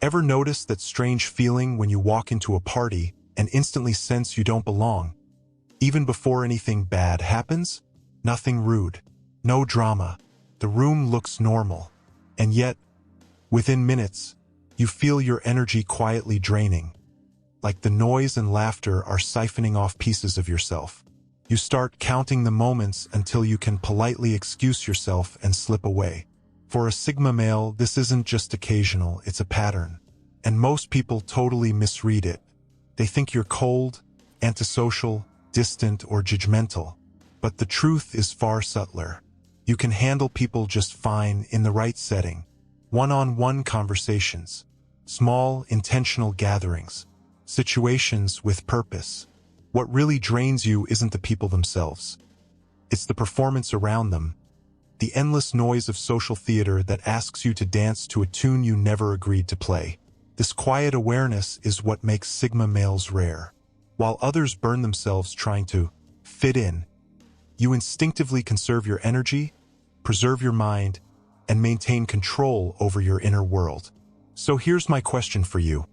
Ever notice that strange feeling when you walk into a party and instantly sense you don't belong? Even before anything bad happens? Nothing rude. No drama. The room looks normal. And yet, within minutes, you feel your energy quietly draining. Like the noise and laughter are siphoning off pieces of yourself. You start counting the moments until you can politely excuse yourself and slip away. For a Sigma male, this isn't just occasional, it's a pattern. And most people totally misread it. They think you're cold, antisocial, distant, or judgmental. But the truth is far subtler. You can handle people just fine in the right setting. One-on-one conversations, small, intentional gatherings, situations with purpose. What really drains you isn't the people themselves. It's the performance around them. The endless noise of social theater that asks you to dance to a tune you never agreed to play. This quiet awareness is what makes Sigma males rare. While others burn themselves trying to fit in, you instinctively conserve your energy, preserve your mind, and maintain control over your inner world. So here's my question for you.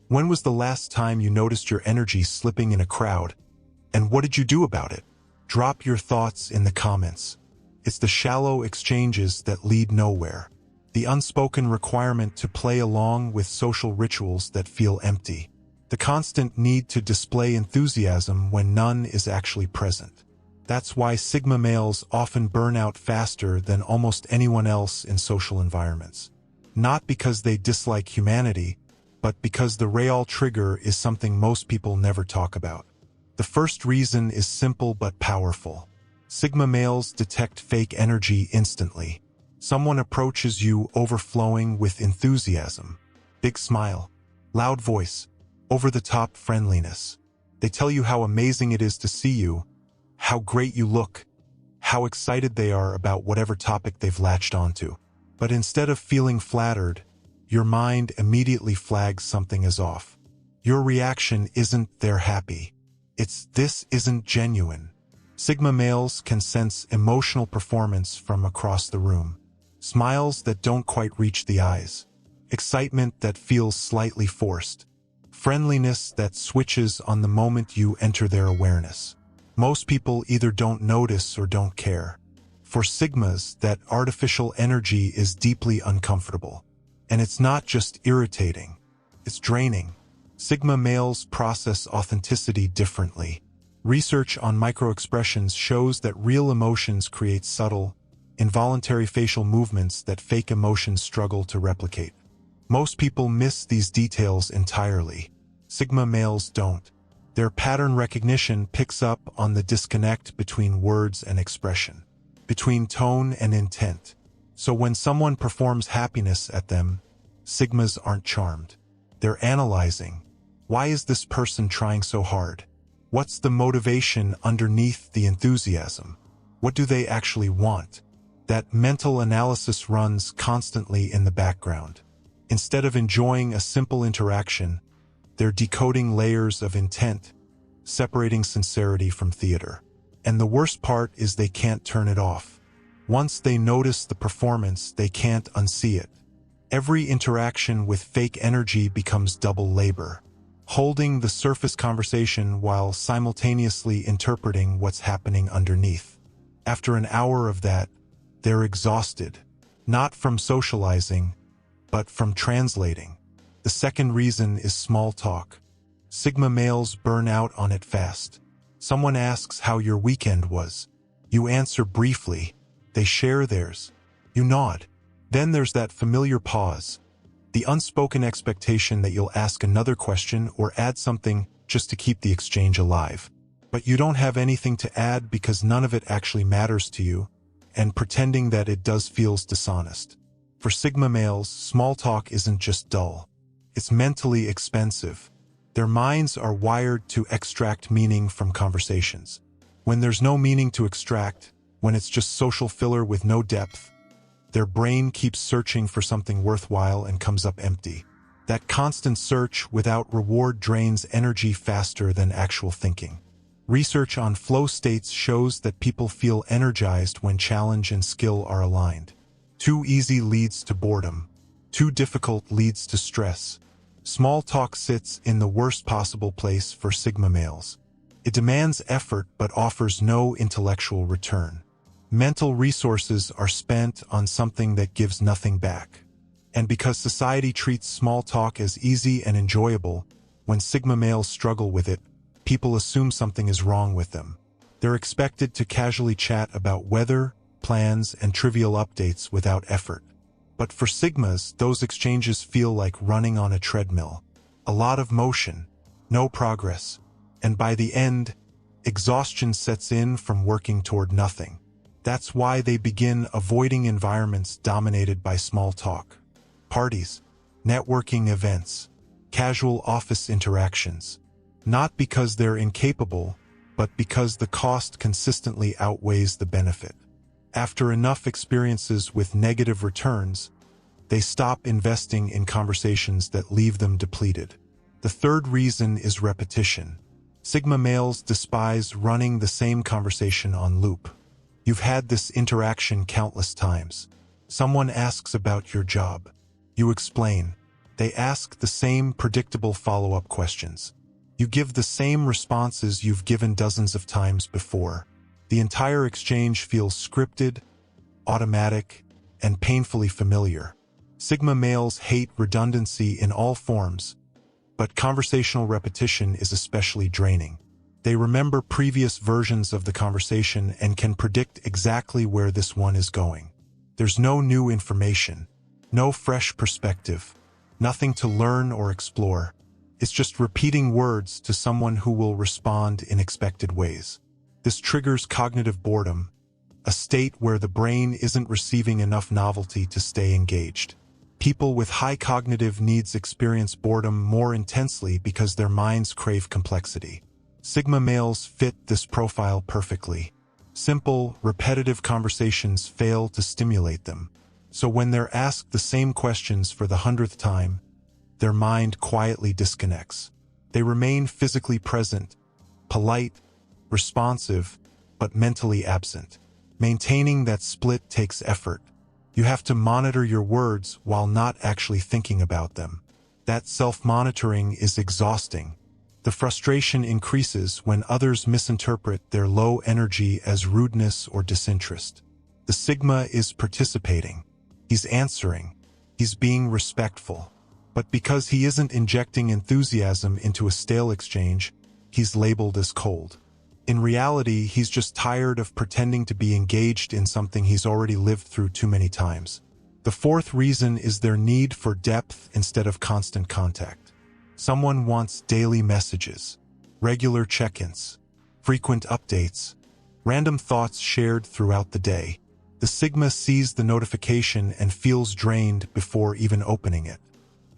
When was the last time you noticed your energy slipping in a crowd? And what did you do about it? Drop your thoughts in the comments. It's the shallow exchanges that lead nowhere. The unspoken requirement to play along with social rituals that feel empty. The constant need to display enthusiasm when none is actually present. That's why Sigma males often burn out faster than almost anyone else in social environments. Not because they dislike humanity, but because the real trigger is something most people never talk about. The first reason is simple but powerful. Sigma males detect fake energy instantly. Someone approaches you overflowing with enthusiasm. Big smile, loud voice, over-the-top friendliness. They tell you how amazing it is to see you, how great you look, how excited they are about whatever topic they've latched onto. But instead of feeling flattered, your mind immediately flags something as off. Your reaction isn't "they're happy." It's "this isn't genuine." Sigma males can sense emotional performance from across the room. Smiles that don't quite reach the eyes. Excitement that feels slightly forced. Friendliness that switches on the moment you enter their awareness. Most people either don't notice or don't care. For Sigmas, that artificial energy is deeply uncomfortable. And it's not just irritating, it's draining. Sigma males process authenticity differently. Research on microexpressions shows that real emotions create subtle, involuntary facial movements that fake emotions struggle to replicate. Most people miss these details entirely. Sigma males don't. Their pattern recognition picks up on the disconnect between words and expression, between tone and intent. So when someone performs happiness at them, Sigmas aren't charmed. They're analyzing. Why is this person trying so hard? What's the motivation underneath the enthusiasm? What do they actually want? That mental analysis runs constantly in the background. Instead of enjoying a simple interaction, they're decoding layers of intent, separating sincerity from theater. And the worst part is they can't turn it off. Once they notice the performance, they can't unsee it. Every interaction with fake energy becomes double labor. Holding the surface conversation while simultaneously interpreting what's happening underneath. After an hour of that, they're exhausted, not from socializing, but from translating. The second reason is small talk. Sigma males burn out on it fast. Someone asks how your weekend was. You answer briefly. They share theirs. You nod. Then there's that familiar pause. The unspoken expectation that you'll ask another question or add something just to keep the exchange alive. But you don't have anything to add because none of it actually matters to you, and pretending that it does feels dishonest. For Sigma males, small talk isn't just dull. It's mentally expensive. Their minds are wired to extract meaning from conversations. When there's no meaning to extract, when it's just social filler with no depth, their brain keeps searching for something worthwhile and comes up empty. That constant search without reward drains energy faster than actual thinking. Research on flow states shows that people feel energized when challenge and skill are aligned. Too easy leads to boredom. Too difficult leads to stress. Small talk sits in the worst possible place for Sigma males. It demands effort but offers no intellectual return. Mental resources are spent on something that gives nothing back. And because society treats small talk as easy and enjoyable, when Sigma males struggle with it, people assume something is wrong with them. They're expected to casually chat about weather, plans, and trivial updates without effort. But for Sigmas, those exchanges feel like running on a treadmill. A lot of motion, no progress, and by the end, exhaustion sets in from working toward nothing. That's why they begin avoiding environments dominated by small talk. Parties, networking events, casual office interactions. Not because they're incapable, but because the cost consistently outweighs the benefit. After enough experiences with negative returns, they stop investing in conversations that leave them depleted. The third reason is repetition. Sigma males despise running the same conversation on loop. You've had this interaction countless times. Someone asks about your job. You explain. They ask the same predictable follow-up questions. You give the same responses you've given dozens of times before. The entire exchange feels scripted, automatic, and painfully familiar. Sigma males hate redundancy in all forms, but conversational repetition is especially draining. They remember previous versions of the conversation and can predict exactly where this one is going. There's no new information, no fresh perspective, nothing to learn or explore. It's just repeating words to someone who will respond in expected ways. This triggers cognitive boredom, a state where the brain isn't receiving enough novelty to stay engaged. People with high cognitive needs experience boredom more intensely because their minds crave complexity. Sigma males fit this profile perfectly. Simple, repetitive conversations fail to stimulate them. So when they're asked the same questions for the 100th time, their mind quietly disconnects. They remain physically present, polite, responsive, but mentally absent. Maintaining that split takes effort. You have to monitor your words while not actually thinking about them. That self-monitoring is exhausting. The frustration increases when others misinterpret their low energy as rudeness or disinterest. The Sigma is participating. He's answering. He's being respectful. But because he isn't injecting enthusiasm into a stale exchange, he's labeled as cold. In reality, he's just tired of pretending to be engaged in something he's already lived through too many times. The fourth reason is their need for depth instead of constant contact. Someone wants daily messages, regular check-ins, frequent updates, random thoughts shared throughout the day. The Sigma sees the notification and feels drained before even opening it.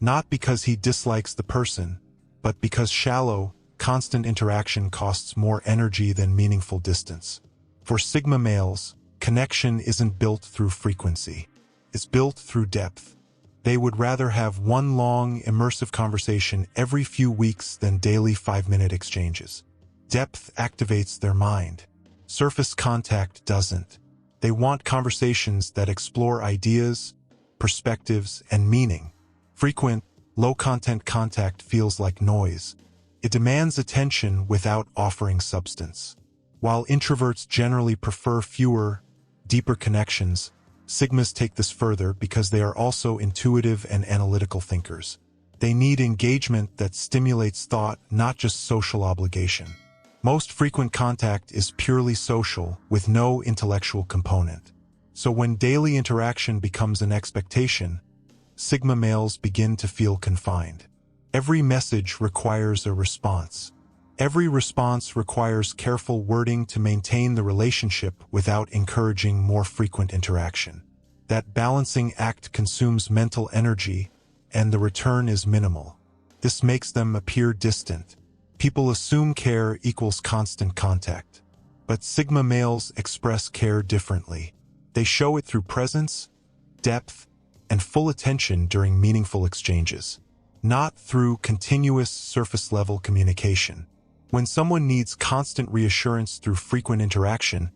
Not because he dislikes the person, but because shallow, constant interaction costs more energy than meaningful distance. For Sigma males, connection isn't built through frequency. It's built through depth. They would rather have one long, immersive conversation every few weeks than daily 5-minute exchanges. Depth activates their mind. Surface contact doesn't. They want conversations that explore ideas, perspectives, and meaning. Frequent, low-content contact feels like noise. It demands attention without offering substance. While introverts generally prefer fewer, deeper connections, Sigmas take this further because they are also intuitive and analytical thinkers. They need engagement that stimulates thought, not just social obligation. Most frequent contact is purely social, with no intellectual component. So when daily interaction becomes an expectation, Sigma males begin to feel confined. Every message requires a response. Every response requires careful wording to maintain the relationship without encouraging more frequent interaction. That balancing act consumes mental energy, and the return is minimal. This makes them appear distant. People assume care equals constant contact. But Sigma males express care differently. They show it through presence, depth, and full attention during meaningful exchanges, not through continuous surface-level communication. When someone needs constant reassurance through frequent interaction,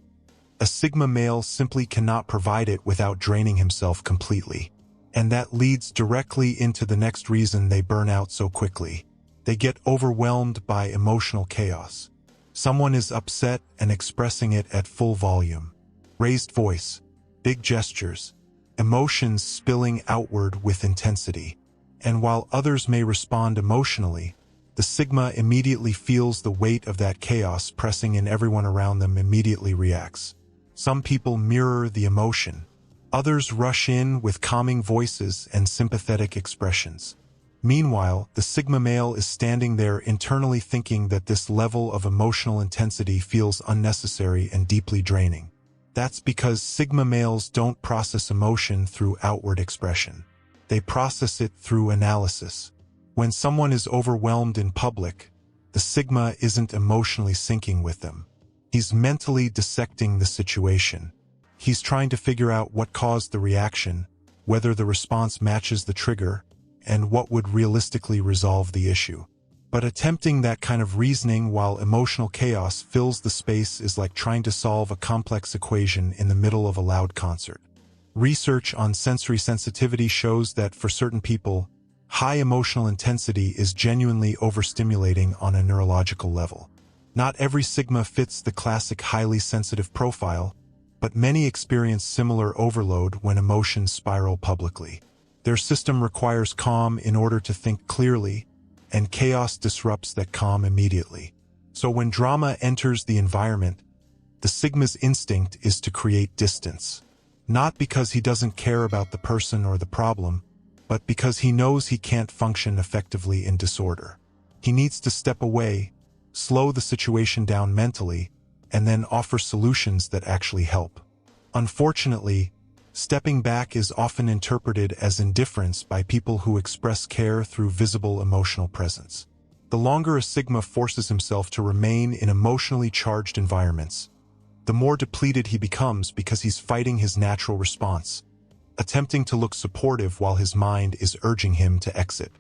a Sigma male simply cannot provide it without draining himself completely. And that leads directly into the next reason they burn out so quickly. They get overwhelmed by emotional chaos. Someone is upset and expressing it at full volume. Raised voice, big gestures, emotions spilling outward with intensity. And while others may respond emotionally, the Sigma immediately feels the weight of that chaos pressing in. Everyone around them immediately reacts. Some people mirror the emotion. Others rush in with calming voices and sympathetic expressions. Meanwhile, the Sigma male is standing there internally thinking that this level of emotional intensity feels unnecessary and deeply draining. That's because Sigma males don't process emotion through outward expression. They process it through analysis. When someone is overwhelmed in public, the Sigma isn't emotionally syncing with them. He's mentally dissecting the situation. He's trying to figure out what caused the reaction, whether the response matches the trigger, and what would realistically resolve the issue. But attempting that kind of reasoning while emotional chaos fills the space is like trying to solve a complex equation in the middle of a loud concert. Research on sensory sensitivity shows that for certain people, high emotional intensity is genuinely overstimulating on a neurological level. Not every Sigma fits the classic highly sensitive profile, but many experience similar overload when emotions spiral publicly. Their system requires calm in order to think clearly, and chaos disrupts that calm immediately. So when drama enters the environment, the Sigma's instinct is to create distance. Not because he doesn't care about the person or the problem, but because he knows he can't function effectively in disorder. He needs to step away, slow the situation down mentally, and then offer solutions that actually help. Unfortunately, stepping back is often interpreted as indifference by people who express care through visible emotional presence. The longer a Sigma forces himself to remain in emotionally charged environments, the more depleted he becomes because he's fighting his natural response, attempting to look supportive while his mind is urging him to exit.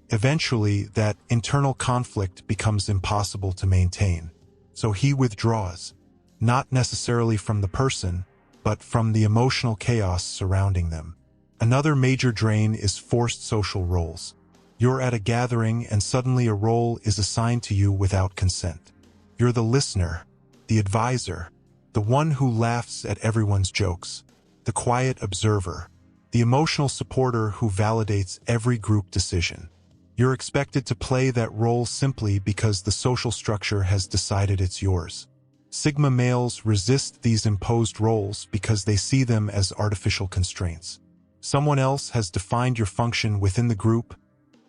Eventually, that internal conflict becomes impossible to maintain, so he withdraws, not necessarily from the person, but from the emotional chaos surrounding them. Another major drain is forced social roles. You're at a gathering and suddenly a role is assigned to you without consent. You're the listener, the advisor, the one who laughs at everyone's jokes, the quiet observer, the emotional supporter who validates every group decision. You're expected to play that role simply because the social structure has decided it's yours. Sigma males resist these imposed roles because they see them as artificial constraints. Someone else has defined your function within the group,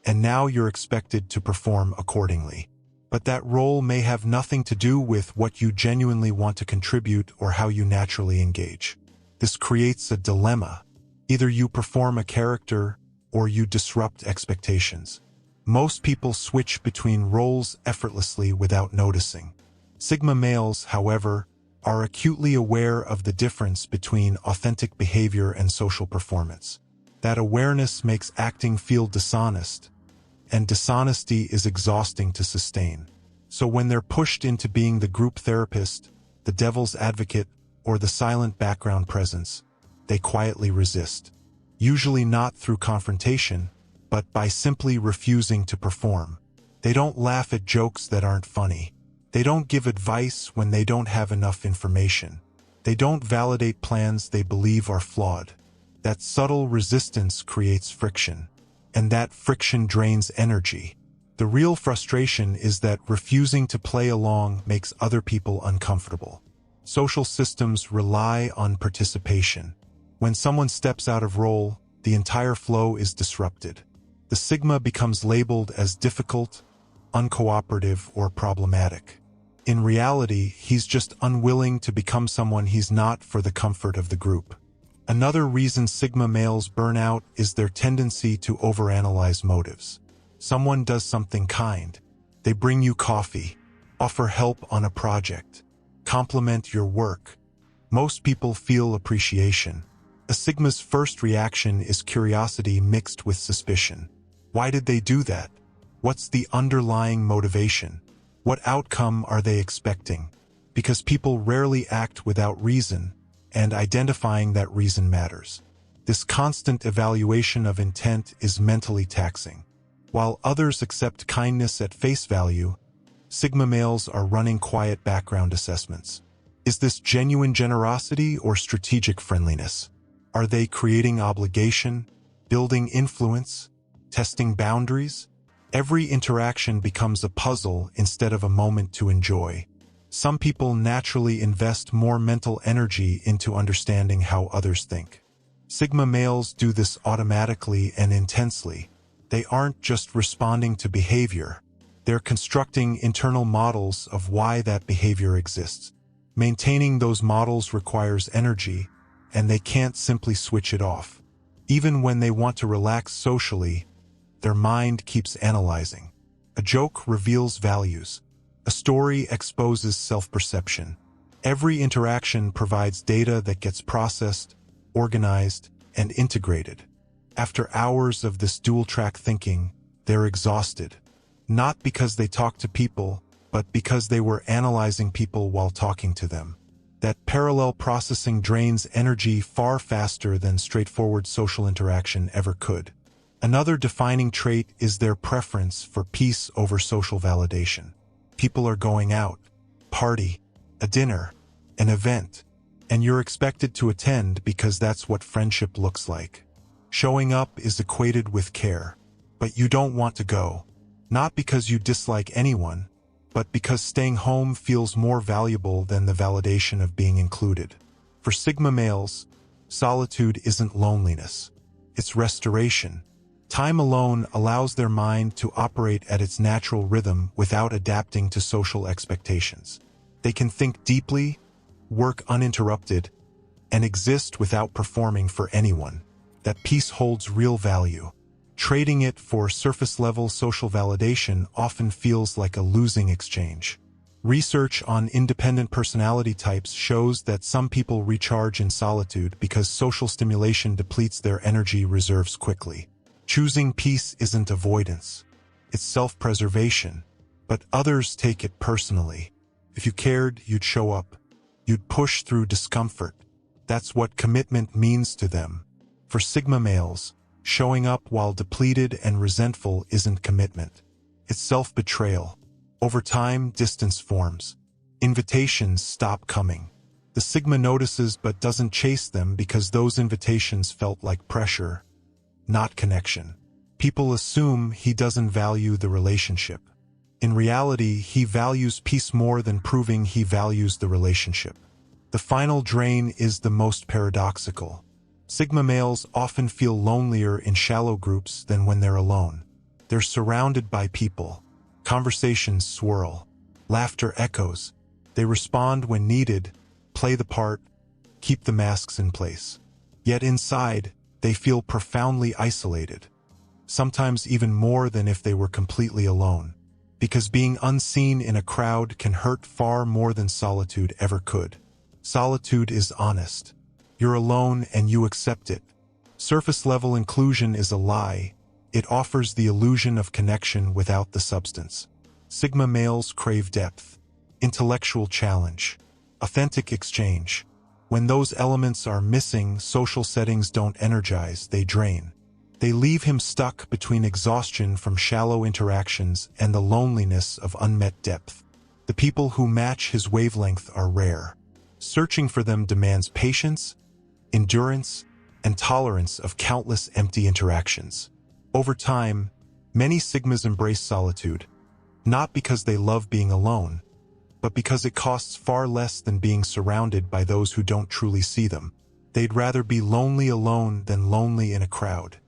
and now you're expected to perform accordingly. But that role may have nothing to do with what you genuinely want to contribute or how you naturally engage. This creates a dilemma. Either you perform a character or you disrupt expectations. Most people switch between roles effortlessly without noticing. Sigma males, however, are acutely aware of the difference between authentic behavior and social performance. That awareness makes acting feel dishonest, and dishonesty is exhausting to sustain. So when they're pushed into being the group therapist, the devil's advocate, or the silent background presence, they quietly resist. Usually not through confrontation, but by simply refusing to perform. They don't laugh at jokes that aren't funny. They don't give advice when they don't have enough information. They don't validate plans they believe are flawed. That subtle resistance creates friction, and that friction drains energy. The real frustration is that refusing to play along makes other people uncomfortable. Social systems rely on participation. When someone steps out of role, the entire flow is disrupted. The Sigma becomes labeled as difficult, uncooperative, or problematic. In reality, he's just unwilling to become someone he's not for the comfort of the group. Another reason Sigma males burn out is their tendency to overanalyze motives. Someone does something kind. They bring you coffee, offer help on a project, compliment your work. Most people feel appreciation. A Sigma's first reaction is curiosity mixed with suspicion. Why did they do that? What's the underlying motivation? What outcome are they expecting? Because people rarely act without reason, and identifying that reason matters. This constant evaluation of intent is mentally taxing. While others accept kindness at face value, Sigma males are running quiet background assessments. Is this genuine generosity or strategic friendliness? Are they creating obligation, building influence, testing boundaries? Every interaction becomes a puzzle instead of a moment to enjoy. Some people naturally invest more mental energy into understanding how others think. Sigma males do this automatically and intensely. They aren't just responding to behavior. They're constructing internal models of why that behavior exists. Maintaining those models requires energy, and they can't simply switch it off. Even when they want to relax socially, their mind keeps analyzing. A joke reveals values. A story exposes self-perception. Every interaction provides data that gets processed, organized, and integrated. After hours of this dual-track thinking, they're exhausted. Not because they talk to people, but because they were analyzing people while talking to them. That parallel processing drains energy far faster than straightforward social interaction ever could. Another defining trait is their preference for peace over social validation. People are going out, party, a dinner, an event, and you're expected to attend because that's what friendship looks like. Showing up is equated with care, but you don't want to go. Not because you dislike anyone, but because staying home feels more valuable than the validation of being included. For Sigma males, solitude isn't loneliness. It's restoration. Time alone allows their mind to operate at its natural rhythm without adapting to social expectations. They can think deeply, work uninterrupted, and exist without performing for anyone. That peace holds real value. Trading it for surface-level social validation often feels like a losing exchange. Research on independent personality types shows that some people recharge in solitude because social stimulation depletes their energy reserves quickly. Choosing peace isn't avoidance. It's self-preservation. But others take it personally. If you cared, you'd show up. You'd push through discomfort. That's what commitment means to them. For Sigma males, showing up while depleted and resentful isn't commitment. It's self-betrayal. Over time, distance forms. Invitations stop coming. The Sigma notices but doesn't chase them because those invitations felt like pressure, not connection. People assume he doesn't value the relationship. In reality, he values peace more than proving he values the relationship. The final drain is the most paradoxical. Sigma males often feel lonelier in shallow groups than when they're alone. They're surrounded by people. Conversations swirl. Laughter echoes. They respond when needed, play the part, keep the masks in place. Yet inside, they feel profoundly isolated. Sometimes even more than if they were completely alone. Because being unseen in a crowd can hurt far more than solitude ever could. Solitude is honest. You're alone and you accept it. Surface-level inclusion is a lie. It offers the illusion of connection without the substance. Sigma males crave depth, intellectual challenge, authentic exchange. When those elements are missing, social settings don't energize, they drain. They leave him stuck between exhaustion from shallow interactions and the loneliness of unmet depth. The people who match his wavelength are rare. Searching for them demands patience, endurance, and tolerance of countless empty interactions. Over time, many Sigmas embrace solitude, not because they love being alone, but because it costs far less than being surrounded by those who don't truly see them. They'd rather be lonely alone than lonely in a crowd.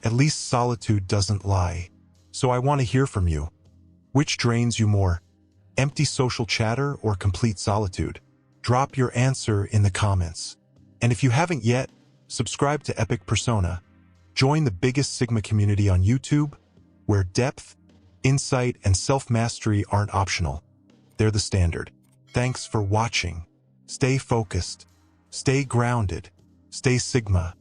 At least solitude doesn't lie. So I want to hear from you. Which drains you more? Empty social chatter or complete solitude? Drop your answer in the comments. And if you haven't yet, subscribe to Epic Persona. Join the biggest Sigma community on YouTube, where depth, insight, and self-mastery aren't optional. They're the standard. Thanks for watching. Stay focused. Stay grounded. Stay Sigma.